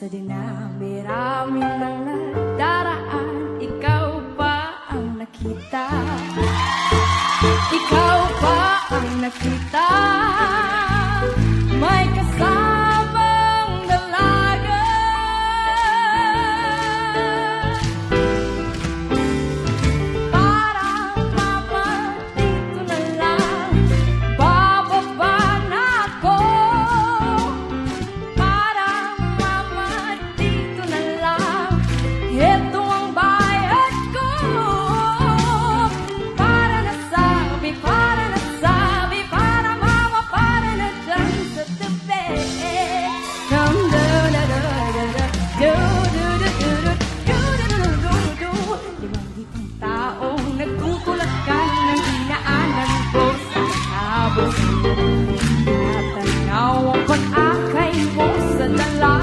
Sa dinami-rami ng nadaraan, ikaw pa ang nakita. Ikaw pa ang nakita. May kasamang dalaga. Parang mama, dito na lang bababa na ako. Parang mama, dito na lang, ito ang bayad ko. Para nasabi, para mama, para na dyan sa tabi. Limang-libang taong nagtutulakan ng dinaanan ko sa kabos. Tinatanaw ang pag-akay mo sa dala.